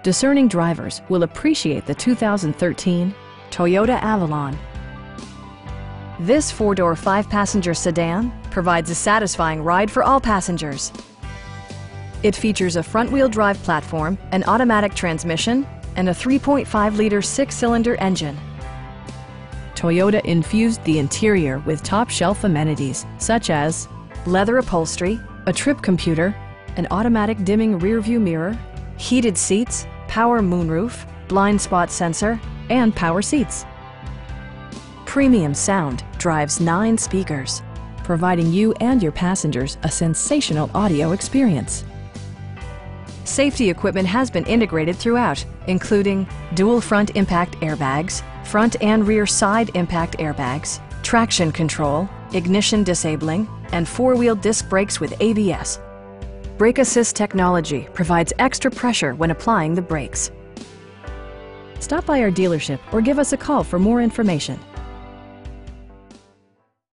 Discerning drivers will appreciate the 2013 Toyota Avalon. This four-door, five-passenger sedan provides a satisfying ride for all passengers. It features a front-wheel drive platform, an automatic transmission, and a 3.5-liter six-cylinder engine. Toyota infused the interior with top-shelf amenities such as leather upholstery, a trip computer, an automatic dimming rearview mirror, heated seats, power moonroof, blind spot sensor, and power seats. Premium sound drives 9 speakers, providing you and your passengers a sensational audio experience. Safety equipment has been integrated throughout, including dual front impact airbags, front and rear side impact airbags, traction control, ignition disabling, and four-wheel disc brakes with ABS. Brake Assist technology provides extra pressure when applying the brakes. Stop by our dealership or give us a call for more information.